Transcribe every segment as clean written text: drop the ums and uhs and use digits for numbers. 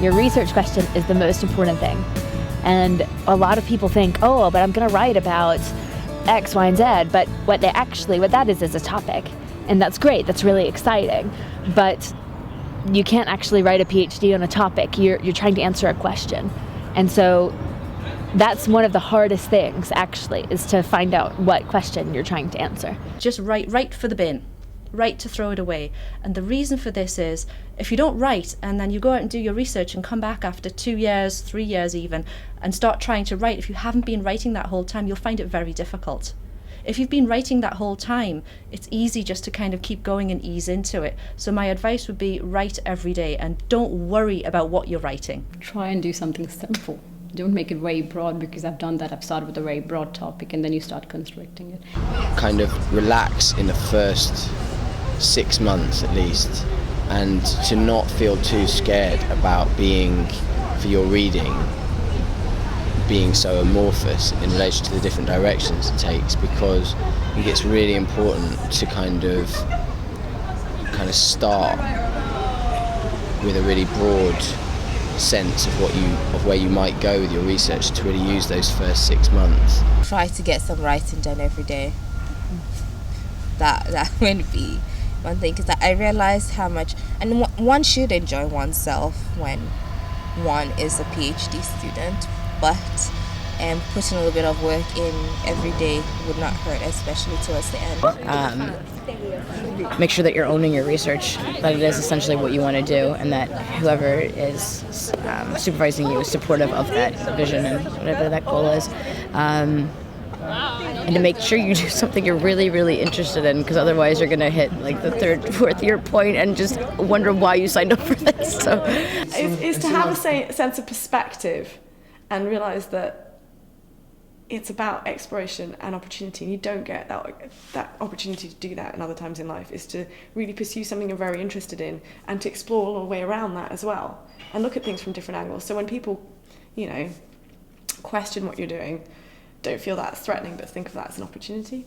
Your research question is the most important thing. And a lot of people think, oh, but I'm going to write about X, Y, and Z. But what that is a topic. And that's great. That's really exciting. But you can't actually write a PhD on a topic. You're trying to answer a question. And so that's one of the hardest things, actually, is to find out what question you're trying to answer. Just write for the bin. Write to throw it away. And the reason for this is, if you don't write and then you go out and do your research and come back after 2 years, 3 years even, and start trying to write, if you haven't been writing that whole time, you'll find it very difficult. If you've been writing that whole time, it's easy just to kind of keep going and ease into it. So my advice would be write every day and don't worry about what you're writing. Try and do something simple. Don't make it very broad, because I've done that. I've started with a very broad topic and then you start constricting it. Kind of relax in the first 6 months at least, and to not feel too scared about being, for your reading, being so amorphous in relation to the different directions it takes, because I think it's really important to kind of start with a really broad sense of where you might go with your research, to really use those first 6 months. Try to get some writing done every day. That would be one thing, because I realized how much, and one should enjoy oneself when one is a PhD student, but putting a little bit of work in every day would not hurt, especially towards the end. Make sure that you're owning your research, that it is essentially what you want to do, and that whoever is supervising you is supportive of that vision and whatever that goal is. And to make sure you do something you're really, really interested in, because otherwise you're going to hit like the 3rd, 4th year point and just wonder why you signed up for this. So it's to have a sense of perspective and realise that it's about exploration and opportunity, and you don't get that opportunity to do that in other times in life. Is to really pursue something you're very interested in and to explore a way around that as well and look at things from different angles. So when people, question what you're doing, don't feel that's threatening, but think of that as an opportunity.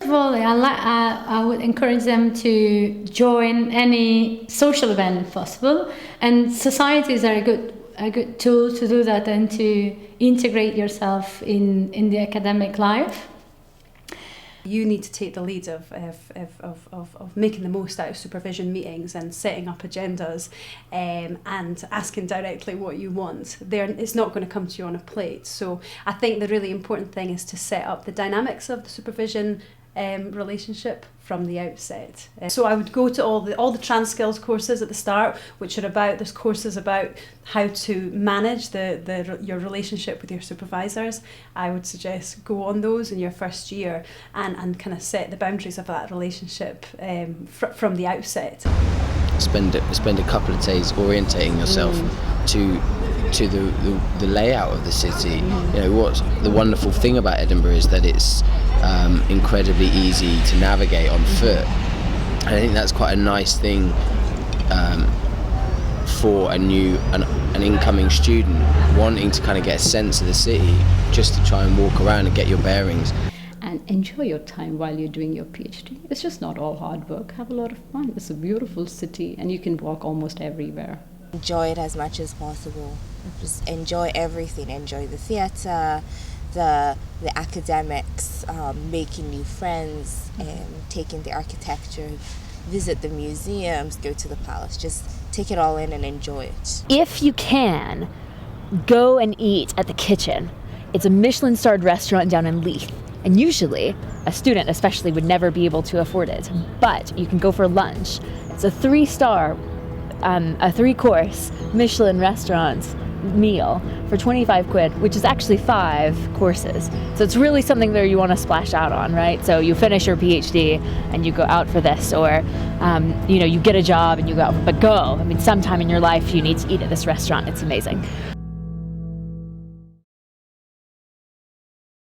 Well, I would encourage them to join any social event possible, and societies are a good tool to do that and to integrate yourself in the academic life. You need to take the lead of making the most out of supervision meetings and setting up agendas and asking directly what you want. It's not going to come to you on a plate. So I think the really important thing is to set up the dynamics of the supervision relationship from the outset. So I would go to all the trans skills courses at the start, which are there's courses about how to manage your relationship with your supervisors. I would suggest go on those in your first year and kind of set the boundaries of that relationship from the outset. Spend a couple of days orientating yourself to the layout of the city. What's the wonderful thing about Edinburgh is that it's incredibly easy to navigate on foot, and I think that's quite a nice thing for an incoming student wanting to kind of get a sense of the city, just to try and walk around and get your bearings. And enjoy your time while you're doing your PhD. It's just not all hard work. Have a lot of fun. It's a beautiful city and you can walk almost everywhere. Enjoy it as much as possible. Just enjoy everything. Enjoy the theatre, the academics, making new friends, taking the architecture, visit the museums, go to the palace. Just take it all in and enjoy it. If you can, go and eat at the Kitchen. It's a Michelin-starred restaurant down in Leith. And usually, a student especially would never be able to afford it. But you can go for lunch. It's a 3-star, a 3-course Michelin restaurant meal for 25 quid, which is actually 5 courses. So it's really something that you want to splash out on, right? So you finish your PhD and you go out for this, or you get a job and you go out, but go. I mean, sometime in your life you need to eat at this restaurant. It's amazing.